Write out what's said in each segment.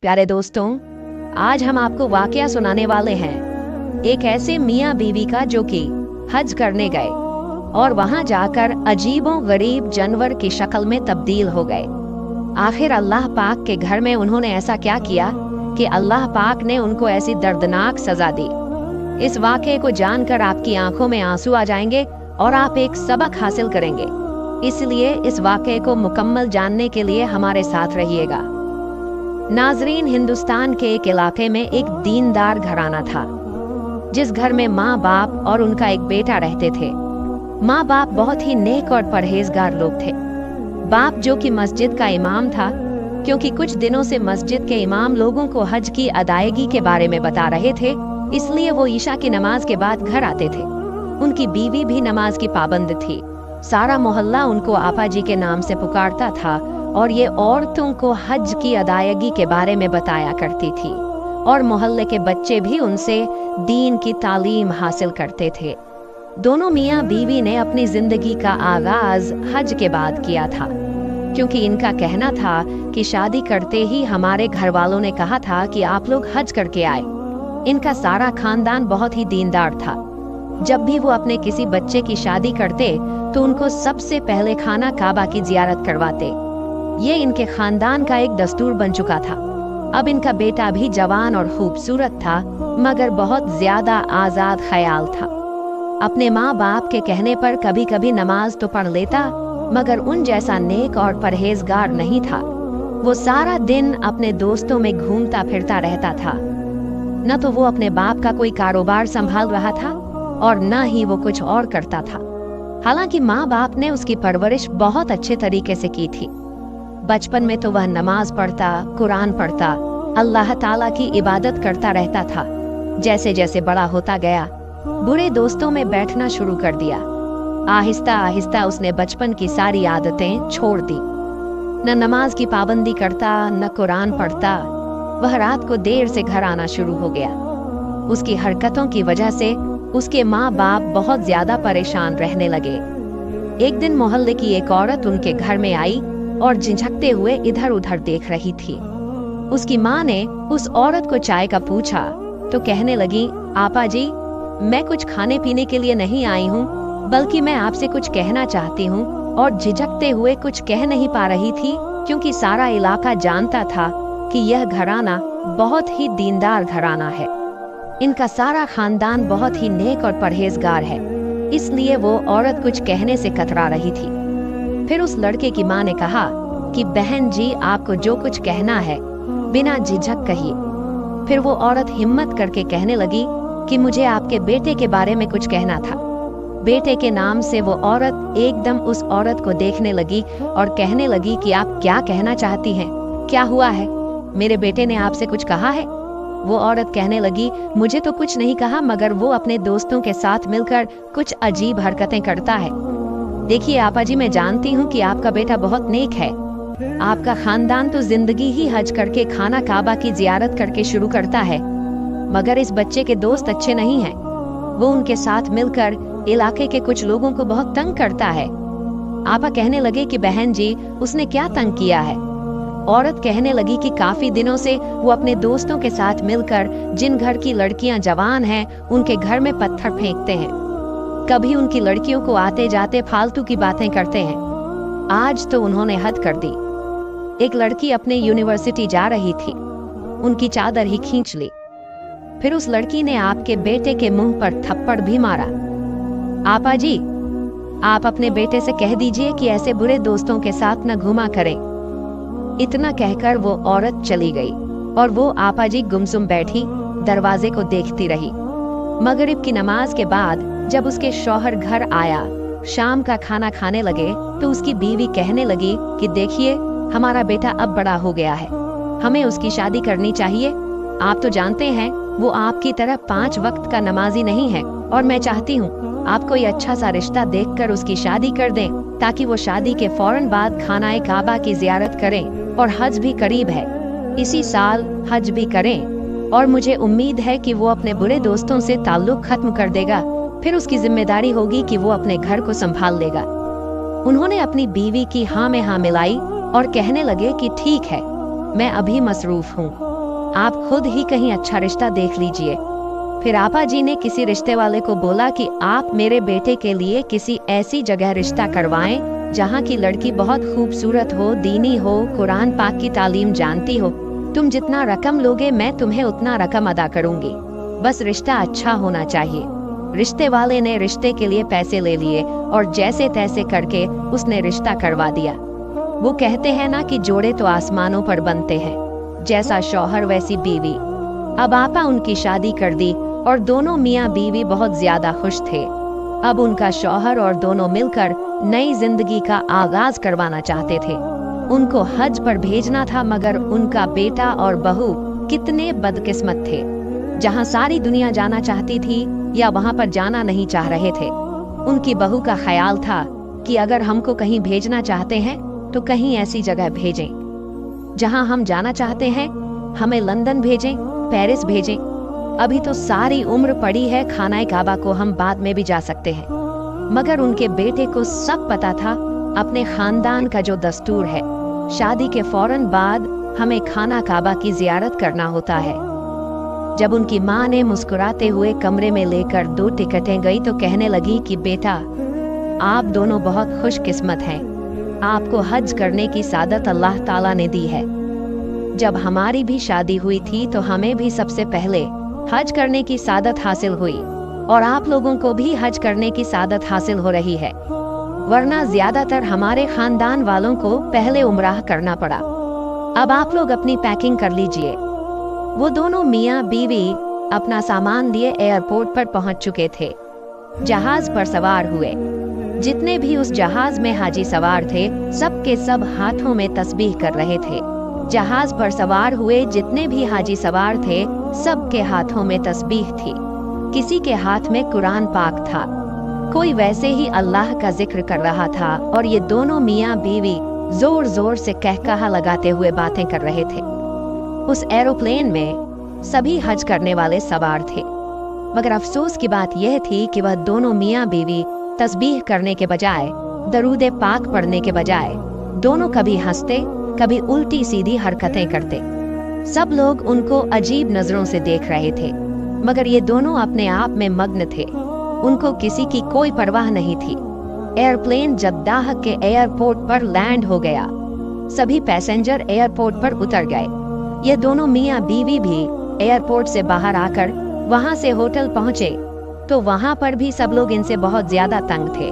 प्यारे दोस्तों, आज हम आपको वाकया सुनाने वाले हैं एक ऐसे मियाँ बीवी का जो कि हज करने गए और वहां जाकर अजीबों गरीब जानवर की शक्ल में तब्दील हो गए। आखिर अल्लाह पाक के घर में उन्होंने ऐसा क्या किया कि अल्लाह पाक ने उनको ऐसी दर्दनाक सजा दी। इस वाकये को जानकर आपकी आंखों में आंसू आ जाएंगे और आप एक सबक हासिल करेंगे। इसलिए इस वाकये को मुकम्मल जानने के लिए हमारे साथ रहिएगा। नाजरीन, हिंदुस्तान के एक इलाके में एक दीनदार घराना था जिस घर में माँ बाप और उनका एक बेटा रहते थे। माँ बाप बहुत ही नेक और परहेजगार लोग थे। बाप जो कि मस्जिद का इमाम था, क्योंकि कुछ दिनों से मस्जिद के इमाम लोगों को हज की अदायगी के बारे में बता रहे थे, इसलिए वो ईशा की नमाज के बाद घर आते थे। उनकी बीवी भी नमाज की पाबंद थी। सारा मोहल्ला उनको आपा जी के नाम से पुकारता था और ये औरतों को हज की अदायगी के बारे में बताया करती थी और मोहल्ले के बच्चे भी उनसे दीन की तालीम हासिल करते थे। दोनों मियाँ बीवी ने अपनी जिंदगी का आगाज हज के बाद किया था, क्योंकि इनका कहना था कि शादी करते ही हमारे घर वालों ने कहा था कि आप लोग हज करके आए। इनका सारा खानदान बहुत ही दीनदार था। जब भी वो अपने किसी बच्चे की शादी करते तो उनको सबसे पहले खाना काबा की जियारत करवाते। ये इनके खानदान का एक दस्तूर बन चुका था। अब इनका बेटा भी जवान और खूबसूरत था, मगर बहुत ज्यादा आजाद ख्याल था। अपने माँ बाप के कहने पर कभी कभी नमाज तो पढ़ लेता, मगर उन जैसा नेक और परहेजगार नहीं था। वो सारा दिन अपने दोस्तों में घूमता फिरता रहता था। न तो वो अपने बाप का कोई कारोबार संभाल रहा था और न ही वो कुछ और करता था। हालांकि माँ बाप ने उसकी परवरिश बहुत अच्छे तरीके से की थी। बचपन में तो वह नमाज पढ़ता, कुरान पढ़ता, अल्लाह ताला की इबादत करता रहता था। जैसे जैसे बड़ा होता गया, बुरे दोस्तों में बैठना शुरू कर दिया। आहिस्ता आहिस्ता उसने बचपन की सारी आदतें छोड़ दी। न नमाज की पाबंदी करता, न कुरान पढ़ता। वह रात को देर से घर आना शुरू हो गया। उसकी हरकतों की वजह से उसके माँ बाप बहुत ज्यादा परेशान रहने लगे। एक दिन मोहल्ले की एक औरत उनके घर में आई और झिझकते हुए इधर उधर देख रही थी। उसकी माँ ने उस औरत को चाय का पूछा तो कहने लगी, आपा जी, मैं कुछ खाने पीने के लिए नहीं आई हूँ, बल्कि मैं आपसे कुछ कहना चाहती हूँ। और झिझकते हुए कुछ कह नहीं पा रही थी, क्योंकि सारा इलाका जानता था कि यह घराना बहुत ही दीनदार घराना है। इनका सारा खानदान बहुत ही नेक और परहेजगार है, इसलिए वो औरत कुछ कहने से कतरा रही थी। फिर उस लड़के की माँ ने कहा कि बहन जी, आपको जो कुछ कहना है बिना झिझक कहिए। फिर वो औरत हिम्मत करके कहने लगी कि मुझे आपके बेटे के बारे में कुछ कहना था। बेटे के नाम से वो औरत एकदम उस औरत को देखने लगी और कहने लगी कि आप क्या कहना चाहती हैं? क्या हुआ है? मेरे बेटे ने आपसे कुछ कहा है? वो औरत कहने लगी, मुझे तो कुछ नहीं कहा, मगर वो अपने दोस्तों के साथ मिलकर कुछ अजीब हरकतें करता है। देखिए आपा जी, मैं जानती हूँ कि आपका बेटा बहुत नेक है। आपका खानदान तो जिंदगी ही हज करके, खाना काबा की जियारत करके शुरू करता है, मगर इस बच्चे के दोस्त अच्छे नहीं हैं। वो उनके साथ मिलकर इलाके के कुछ लोगों को बहुत तंग करता है। आपा कहने लगे कि बहन जी, उसने क्या तंग किया है? औरत कहने लगी कि काफी दिनों से वो अपने दोस्तों के साथ मिलकर जिन घर की लड़कियां जवान हैं, उनके घर में पत्थर फेंकते हैं। कभी उनकी लड़कियों को आते जाते फालतू की बातें करते हैं। आज तो उन्होंने हद कर दी। एक लड़की अपने यूनिवर्सिटी जा रही थी, उनकी चादर ही खींच ली। फिर उस लड़की ने आपके बेटे के मुंह पर थप्पड़ भी मारा। आपा जी, आप अपने बेटे से कह दीजिए कि ऐसे बुरे दोस्तों के साथ न घुमा करें। इतना कहकर वो औरत चली गई और वो आपा जी गुमसुम बैठी दरवाजे को देखती रही। मगरिब की नमाज के बाद जब उसके शौहर घर आया, शाम का खाना खाने लगे, तो उसकी बीवी कहने लगी कि देखिए, हमारा बेटा अब बड़ा हो गया है, हमें उसकी शादी करनी चाहिए। आप तो जानते हैं वो आपकी तरह 5 वक्त का नमाजी नहीं है, और मैं चाहती हूँ आप कोई अच्छा सा रिश्ता देखकर उसकी शादी कर दें, ताकि वो शादी के फौरन बाद खानाए काबा की जियारत करें। और हज भी करीब है, इसी साल हज भी करें, और मुझे उम्मीद है कि वो अपने बुरे दोस्तों से ताल्लुक खत्म कर देगा। फिर उसकी जिम्मेदारी होगी कि वो अपने घर को संभाल लेगा। उन्होंने अपनी बीवी की हाँ में हाँ मिलाई और कहने लगे कि ठीक है, मैं अभी मसरूफ हूँ। आप खुद ही कहीं अच्छा रिश्ता देख लीजिए। फिर आपा जी ने किसी रिश्ते वाले को बोला कि आप मेरे बेटे के लिए किसी ऐसी जगह रिश्ता करवाएं जहाँ की लड़की बहुत खूबसूरत हो, दीनी हो, कुरान पाक की तालीम जानती हो। तुम जितना रकम लोगे मैं तुम्हें उतना रकम अदा करूंगी, बस रिश्ता अच्छा होना चाहिए। रिश्ते वाले ने रिश्ते के लिए पैसे ले लिए और जैसे तैसे करके उसने रिश्ता करवा दिया। वो कहते हैं ना कि जोड़े तो आसमानों पर बनते हैं, जैसा शौहर वैसी बीवी। अब आपा उनकी शादी कर दी और दोनों मियाँ बीवी बहुत ज्यादा खुश थे। अब उनका शौहर और दोनों मिलकर नई जिंदगी का आगाज करवाना चाहते थे। उनको हज पर भेजना था, मगर उनका बेटा और बहू कितने बदकिस्मत थे। जहाँ सारी दुनिया जाना चाहती थी या वहाँ पर जाना नहीं चाह रहे थे। उनकी बहू का ख्याल था कि अगर हमको कहीं भेजना चाहते हैं तो कहीं ऐसी जगह भेजें जहाँ हम जाना चाहते हैं। हमें लंदन भेजें, पेरिस भेजें। अभी तो सारी उम्र पड़ी है, खानाए काबा को हम बाद में भी जा सकते हैं। मगर उनके बेटे को सब पता था अपने खानदान का जो दस्तूर है, शादी के फौरन बाद हमें खाना काबा की जियारत करना होता है। जब उनकी माँ ने मुस्कुराते हुए कमरे में लेकर 2 टिकटें गई तो कहने लगी कि बेटा, आप दोनों बहुत खुशकिस्मत हैं। आपको हज करने की सादत अल्लाह ताला ने दी है। जब हमारी भी शादी हुई थी तो हमें भी सबसे पहले हज करने की सादत हासिल हुई और आप लोगों को भी हज करने की सादत हासिल हो रही है, वरना ज्यादातर हमारे खानदान वालों को पहले उम्राह करना पड़ा। अब आप लोग अपनी पैकिंग कर लीजिए। वो दोनों मियाँ बीवी अपना सामान लिए एयरपोर्ट पर पहुंच चुके थे। जहाज पर सवार हुए। जितने भी उस जहाज में हाजी सवार थे, सब के सब हाथों में तस्बीह कर रहे थे। जहाज पर सवार हुए जितने भी हाजी सवार थे, सब के हाथों में तस्बीह थी। किसी के हाथ में कुरान पाक था, कोई वैसे ही अल्लाह का जिक्र कर रहा था और ये दोनों मियाँ बीवी जोर जोर से कहकहा लगाते हुए बातें कर रहे थे। उस एरोप्लेन में सभी हज करने वाले सवार थे, मगर अफसोस की बात यह थी कि वह दोनों मियाँ बीवी तस्बीह करने के बजाय, दरूद पाक पढ़ने के बजाय, दोनों कभी हंसते कभी उल्टी सीधी हरकतें करते। सब लोग उनको अजीब नजरों से देख रहे थे, मगर ये दोनों अपने आप में मग्न थे। उनको किसी की कोई परवाह नहीं थी। एयरप्लेन जद्दाह के एयरपोर्ट पर लैंड हो गया। सभी पैसेंजर एयरपोर्ट पर उतर गए। ये दोनों मियाँ बीवी भी एयरपोर्ट से बाहर आकर वहां से होटल पहुंचे तो वहां पर भी सब लोग इनसे बहुत ज्यादा तंग थे।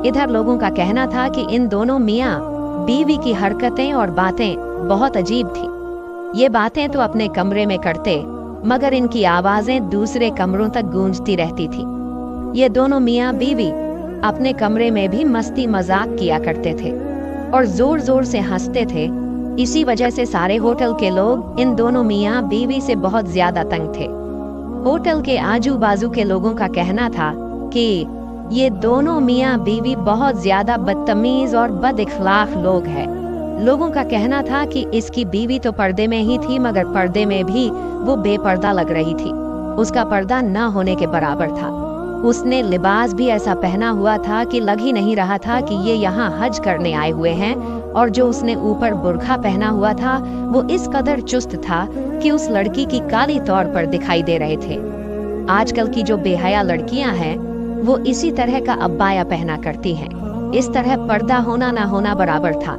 इधर लोगों का कहना था कि इन दोनों मियाँ बीवी की हरकतें और बातें बहुत अजीब थी। ये बातें तो अपने कमरे में करते, मगर इनकी आवाजें दूसरे कमरों तक गूंजती रहती थी। ये दोनों मियाँ बीवी अपने कमरे में भी मस्ती मजाक किया करते थे और जोर जोर से हंसते थे। इसी वजह से सारे होटल के लोग इन दोनों मियाँ बीवी से बहुत ज्यादा तंग थे। होटल के आजू बाजू के लोगों का कहना था कि ये दोनों मियाँ बीवी बहुत ज्यादा बदतमीज और बदइखलाक लोग हैं। लोगों का कहना था कि इसकी बीवी तो पर्दे में ही थी, मगर पर्दे में भी वो बेपर्दा लग रही थी। उसका पर्दा न होने के बराबर था। उसने लिबास भी ऐसा पहना हुआ था कि लग ही नहीं रहा था कि ये यहाँ हज करने आए हुए हैं, और जो उसने ऊपर बुर्खा पहना हुआ था वो इस कदर चुस्त था कि उस लड़की की काली तौर पर दिखाई दे रहे थे। आजकल की जो बेहया लड़कियां हैं वो इसी तरह का अब्बाया पहना करती हैं। इस तरह पर्दा होना ना होना बराबर था।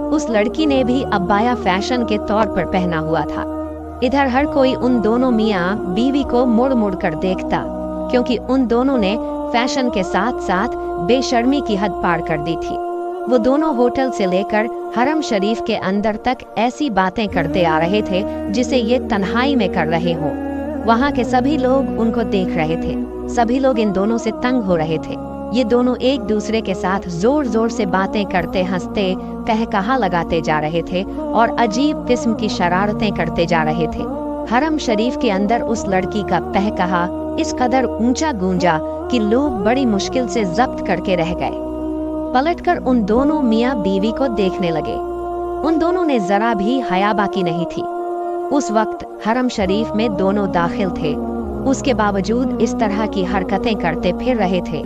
उस लड़की ने भी अब्बाया फैशन के तौर पर पहना हुआ था। इधर हर कोई उन दोनों मियाँ बीवी को मुड़ मुड़ कर देखता, क्योंकि उन दोनों ने फैशन के साथ साथ बेशर्मी की हद पार कर दी थी। वो दोनों होटल से लेकर हरम शरीफ के अंदर तक ऐसी बातें करते आ रहे थे जिसे ये तन्हाई में कर रहे हों। वहाँ के सभी लोग उनको देख रहे थे। सभी लोग इन दोनों से तंग हो रहे थे। ये दोनों एक दूसरे के साथ जोर जोर से बातें करते, हंसते, कहकहा लगाते जा रहे थे और अजीब किस्म की शरारतें करते जा रहे थे। हरम शरीफ के अंदर उस लड़की का कहकहा इस कदर ऊंचा गूंजा कि लोग बड़ी मुश्किल से जब्त करके रह गए। पलटकर उन दोनों मियाँ बीवी को देखने लगे। उन दोनों ने जरा भी हया बाकी नहीं थी। उस वक्त हरम शरीफ में दोनों दाखिल थे, उसके बावजूद इस तरह की हरकतें करते फिर रहे थे।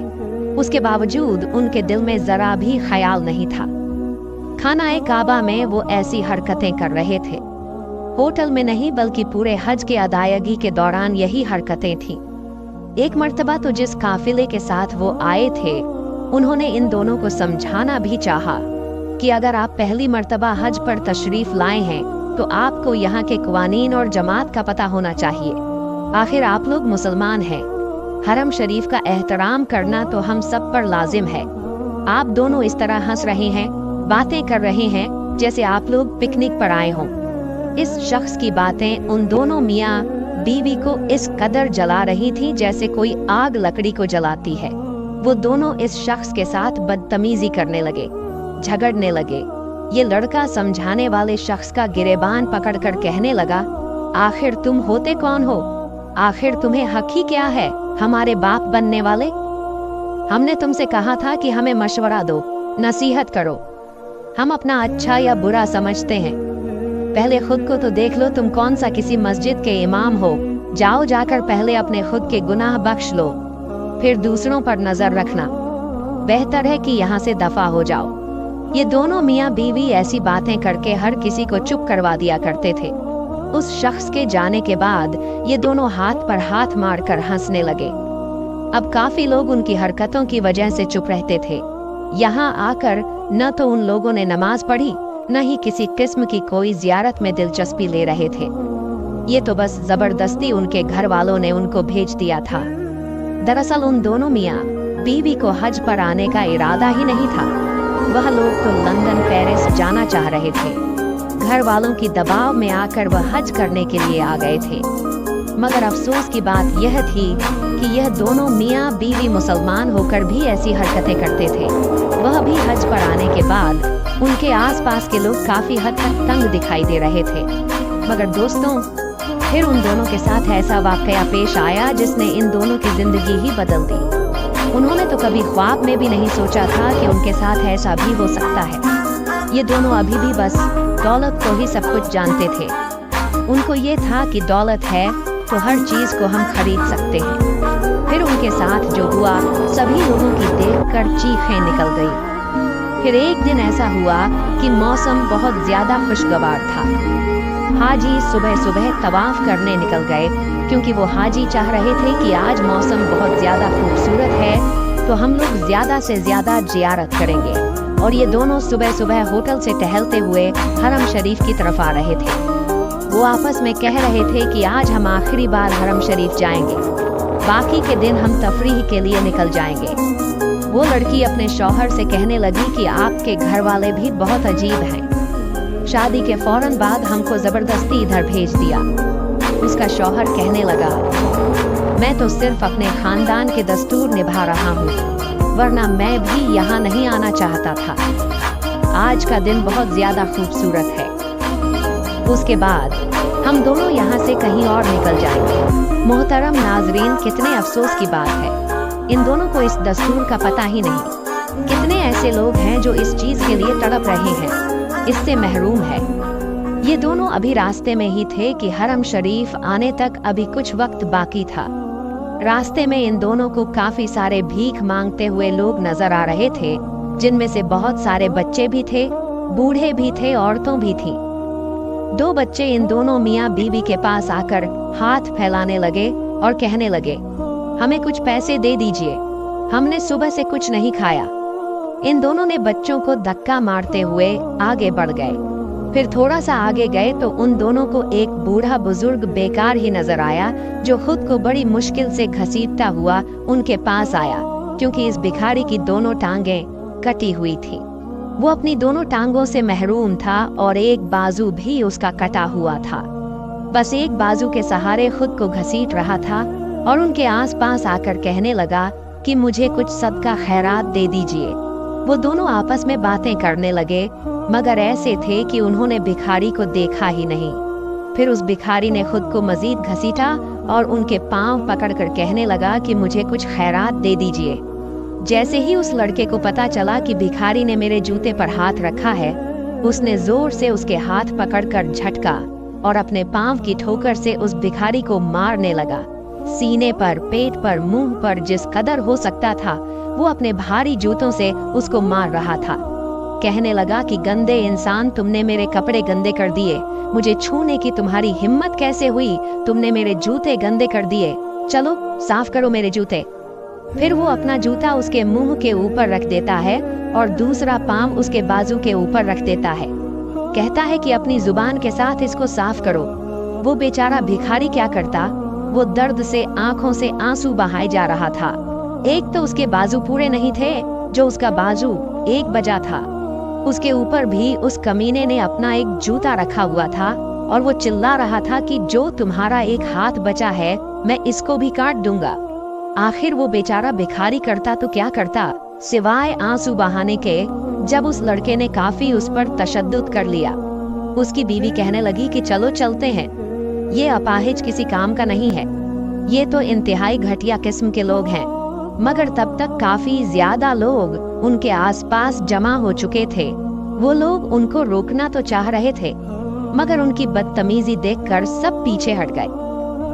उसके बावजूद उनके दिल में जरा भी ख्याल नहीं था। खानाए काबा में वो ऐसी हरकतें कर रहे थे। होटल में नहीं बल्कि पूरे हज के अदायगी के दौरान यही हरकतें थीं। एक मर्तबा तो जिस काफिले के साथ वो आए थे, उन्होंने इन दोनों को समझाना भी चाहा कि अगर आप पहली मर्तबा हज पर तशरीफ लाए हैं तो आपको यहाँ के कवानीन और जमात का पता होना चाहिए। आखिर आप लोग मुसलमान हैं। हरम शरीफ का एहतराम करना तो हम सब पर लाजिम है। आप दोनों इस तरह हंस रहे हैं, बातें कर रहे हैं जैसे आप लोग पिकनिक पर आए हों। इस शख्स की बातें उन दोनों मियाँ बीवी को इस कदर जला रही थी जैसे कोई आग लकड़ी को जलाती है। वो दोनों इस शख्स के साथ बदतमीजी करने लगे, झगड़ने लगे। ये लड़का समझाने वाले शख्स का गिरेबान पकड़कर कहने लगा, आखिर तुम होते कौन हो? आखिर तुम्हें हक ही क्या है हमारे बाप बनने वाले? हमने तुमसे कहा था कि हमें मशवरा दो, नसीहत करो। हम अपना अच्छा या बुरा समझते हैं। पहले खुद को तो देख लो, तुम कौन सा किसी मस्जिद के इमाम हो। जाओ, जाकर पहले अपने खुद के गुनाह बख्श लो, फिर दूसरों पर नजर रखना। बेहतर है कि यहाँ से दफा हो जाओ। ये दोनों मियाँ बीवी ऐसी बातें करके हर किसी को चुप करवा दिया करते थे। उस शख्स के जाने के बाद ये दोनों हाथ पर हाथ मारकर हंसने लगे। अब काफी लोग उनकी हरकतों की वजह से चुप रहते थे। यहाँ आकर न तो उन लोगों ने नमाज पढ़ी, न ही किसी किस्म की कोई जियारत में दिलचस्पी ले रहे थे। ये तो बस जबरदस्ती उनके घर वालों ने उनको भेज दिया था। दरअसल उन दोनों मियाँ बीवी को हज पर आने का इरादा ही नहीं था। वह लोग तो लंदन, पेरिस जाना चाह रहे थे। घर वालों की दबाव में आकर वह हज करने के लिए आ गए थे। मगर अफसोस की बात यह थी कि यह दोनों मियाँ बीवी मुसलमान होकर भी ऐसी हरकतें करते थे। वह भी हज पर आने के बाद उनके आसपास के लोग काफी हद तक तंग दिखाई दे रहे थे। मगर दोस्तों, फिर उन दोनों के साथ ऐसा वाकया पेश आया जिसने इन दोनों की जिंदगी ही बदल दी। उन्होंने तो कभी ख्वाब में भी नहीं सोचा था कि उनके साथ ऐसा भी हो सकता है। ये दोनों अभी भी बस दौलत को ही सब कुछ जानते थे। उनको ये था कि दौलत है तो हर चीज को हम खरीद सकते हैं। फिर उनके साथ जो हुआ, सभी लोगों की देखकर चीखें निकल गई। फिर एक दिन ऐसा हुआ कि मौसम बहुत ज्यादा खुशगवार था। हाजी सुबह सुबह तवाफ करने निकल गए, क्योंकि वो हाजी चाह रहे थे कि आज मौसम बहुत ज्यादा खूबसूरत है तो हम लोग ज्यादा से ज्यादा जियारत करेंगे। और ये दोनों सुबह सुबह होटल से टहलते हुए हरम शरीफ की तरफ आ रहे थे। वो आपस में कह रहे थे कि आज हम आखिरी बार हरम शरीफ जाएंगे, बाकी के दिन हम तफरीह के लिए निकल जाएंगे। वो लड़की अपने शौहर से कहने लगी कि आपके घर वाले भी बहुत अजीब हैं। शादी के फौरन बाद हमको जबरदस्ती इधर भेज दिया। उसका शौहर कहने लगा, मैं तो सिर्फ अपने खानदान के दस्तूर निभा रहा हूँ, वरना मैं भी यहाँ नहीं आना चाहता था। आज का दिन बहुत ज्यादा खूबसूरत है। उसके बाद हम दोनों यहाँ से कहीं और निकल जाएंगे। मोहतरम नाजरीन, कितने अफसोस की बात है, इन दोनों को इस दस्तूर का पता ही नहीं। कितने ऐसे लोग हैं जो इस चीज के लिए तड़प रहे हैं, इससे महरूम है। ये दोनों अभी रास्ते में ही थे कि हरम शरीफ आने तक अभी कुछ वक्त बाकी था। रास्ते में इन दोनों को काफी सारे भीख मांगते हुए लोग नजर आ रहे थे, जिनमें से बहुत सारे बच्चे भी थे, बूढ़े भी थे, औरतों भी थीं। दो बच्चे इन दोनों मियाँ बीवी के पास आकर हाथ फैलाने लगे और कहने लगे, हमें कुछ पैसे दे दीजिए, हमने सुबह से कुछ नहीं खाया। इन दोनों ने बच्चों को धक्का मारते हुए आगे बढ़ गए। फिर थोड़ा सा आगे गए तो उन दोनों को एक बूढ़ा बुजुर्ग बेकार ही नजर आया, जो खुद को बड़ी मुश्किल से घसीटता हुआ उनके पास आया, क्योंकि इस भिखारी की दोनों टांगें कटी हुई थी। वो अपनी दोनों टांगों से महरूम था और एक बाजू भी उसका कटा हुआ था। बस एक बाजू के सहारे खुद को घसीट रहा था और उनके आसपास आकर कहने लगा कि मुझे कुछ सदका खैरात दे दीजिए। वो दोनों आपस में बातें करने लगे, मगर ऐसे थे कि उन्होंने भिखारी को देखा ही नहीं। फिर उस भिखारी ने खुद को मजीद घसीटा और उनके पांव पकड़कर कहने लगा कि मुझे कुछ खैरात दे दीजिए। जैसे ही उस लड़के को पता चला कि भिखारी ने मेरे जूते पर हाथ रखा है, उसने जोर से उसके हाथ पकड़कर झटका और अपने पांव की ठोकर से उस भिखारी को मारने लगा। सीने पर, पेट पर, मुंह पर, जिस कदर हो सकता था वो अपने भारी जूतों से उसको मार रहा था। कहने लगा कि गंदे इंसान, तुमने मेरे कपड़े गंदे कर दिए, मुझे छूने की तुम्हारी हिम्मत कैसे हुई, तुमने मेरे जूते गंदे कर दिए, चलो साफ करो मेरे जूते। फिर वो अपना जूता उसके मुंह के ऊपर रख देता है और दूसरा पांव उसके बाजू के ऊपर रख देता है। कहता है कि अपनी जुबान के साथ इसको साफ करो। वो बेचारा भिखारी क्या करता, वो दर्द से आंखों से आंसू बहाए जा रहा था। एक तो उसके बाजू पूरे नहीं थे, जो उसका बाजू एक बजा था, उसके ऊपर भी उस कमीने ने अपना एक जूता रखा हुआ था और वो चिल्ला रहा था कि जो तुम्हारा एक हाथ बचा है मैं इसको भी काट दूंगा। आखिर वो बेचारा भिखारी करता तो क्या करता सिवाय आंसू बहाने के, जब उस लड़के ने काफी उस पर तशद्दुद कर लिया। उसकी बीवी कहने लगी कि चलो चलते हैं, ये अपाहिज किसी काम का नहीं है, ये तो इंतहाई घटिया किस्म के लोग हैं। मगर तब तक काफी ज्यादा लोग उनके आसपास जमा हो चुके थे। वो लोग उनको रोकना तो चाह रहे थे, मगर उनकी बदतमीजी देखकर सब पीछे हट गए।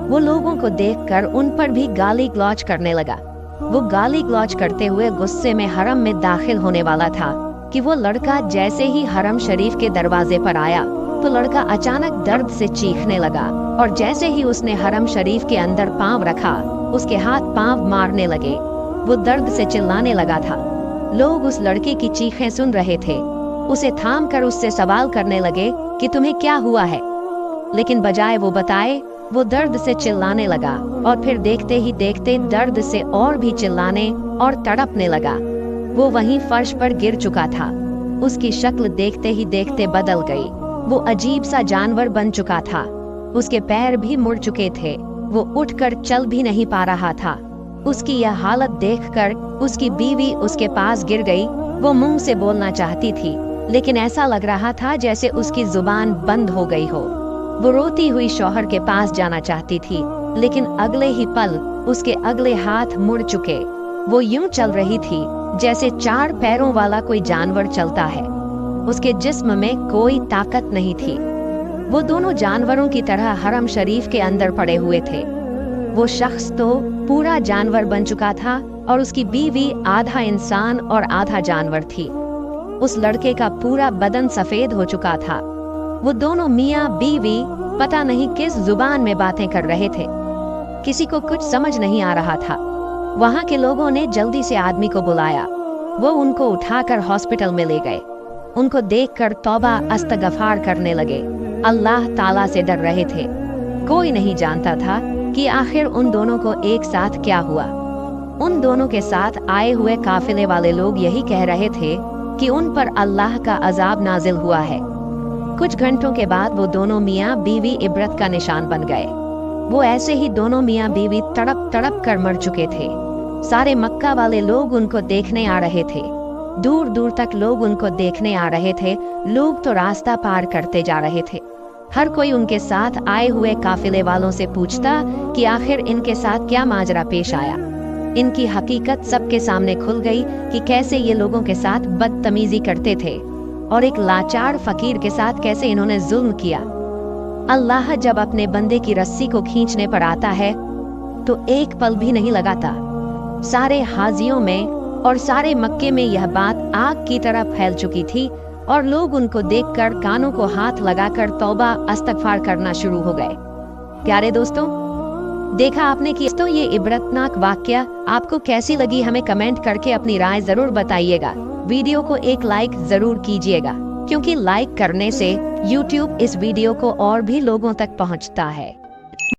वो लोगों को देखकर उन पर भी गाली गलौज करने लगा। वो गाली गलौज करते हुए गुस्से में हरम में दाखिल होने वाला था कि वो लड़का जैसे ही हरम शरीफ के दरवाजे पर आया तो लड़का अचानक दर्द से चीखने लगा, और जैसे ही उसने हरम शरीफ के अंदर पांव रखा उसके हाथ पांव मारने लगे। वो दर्द से चिल्लाने लगा था। लोग उस लड़के की चीखें सुन रहे थे, उसे थाम कर उससे सवाल करने लगे कि तुम्हें क्या हुआ है, लेकिन बजाय वो बताए वो दर्द से चिल्लाने लगा और फिर देखते ही देखते दर्द से और भी चिल्लाने और तड़पने लगा। वो वहीं फर्श पर गिर चुका था। उसकी शक्ल देखते ही देखते बदल गई। वो अजीब सा जानवर बन चुका था। उसके पैर भी मुड़ चुके थे, वो उठकर चल भी नहीं पा रहा था। उसकी यह हालत देखकर उसकी बीवी उसके पास गिर गई। वो मुंह से बोलना चाहती थी, लेकिन ऐसा लग रहा था जैसे उसकी जुबान बंद हो गई हो। वो रोती हुई शौहर के पास जाना चाहती थी, लेकिन अगले ही पल उसके अगले हाथ मुड़ चुके। वो यूं चल रही थी जैसे 4 पैरों वाला कोई जानवर चलता है। उसके जिस्म में कोई ताकत नहीं थी। वो दोनों जानवरों की तरह हरम शरीफ के अंदर पड़े हुए थे। वो शख्स तो पूरा जानवर बन चुका था और उसकी बीवी आधा इंसान और आधा जानवर थी। उस लड़के का पूरा बदन सफेद हो चुका था। वो दोनों मियाँ बीवी पता नहीं किस जुबान में बातें कर रहे थे। किसी को कुछ समझ नहीं आ रहा था। वहाँ के लोगों ने जल्दी से आदमी को बुलाया। वो उनको उठाकर हॉस्पिटल में ले गए। उनको देखकर तौबा अस्तगफार करने लगे, अल्लाह ताला से डर रहे थे। कोई नहीं जानता था कि आखिर उन दोनों को एक साथ क्या हुआ। उन दोनों के साथ आए हुए काफिले वाले लोग यही कह रहे थे कि उन पर अल्लाह का अजाब नाजिल हुआ है। कुछ घंटों के बाद वो दोनों मियाँ बीवी इबरत का निशान बन गए। वो ऐसे ही दोनों मियाँ बीवी तड़प तड़प कर मर चुके थे। सारे मक्का वाले लोग उनको देखने आ रहे थे। दूर दूर तक लोग उनको देखने आ रहे थे। लोग तो रास्ता पार करते जा रहे थे। हर कोई उनके साथ आए हुए काफिले वालों से पूछता कि आखिर इनके साथ क्या माजरा पेश आया। इनकी हकीकत सबके सामने खुल गई कि कैसे ये लोगों के साथ बदतमीजी करते थे और एक लाचार फकीर के साथ कैसे इन्होंने जुल्म किया। अल्लाह जब अपने बंदे की रस्सी को खींचने पर आता है तो एक पल भी नहीं लगाता। सारे हाजियों में और सारे मक्के में यह बात आग की तरह फैल चुकी थी और लोग उनको देखकर कानों को हाथ लगाकर तौबा इस्तगफार करना शुरू हो गए। प्यारे दोस्तों, देखा आपने कि तो ये इबरतनाक वाकया आपको कैसी लगी, हमें कमेंट करके अपनी राय जरूर बताइएगा। वीडियो को एक लाइक जरूर कीजिएगा, क्योंकि लाइक करने से YouTube इस वीडियो को और भी लोगों तक पहुंचता है।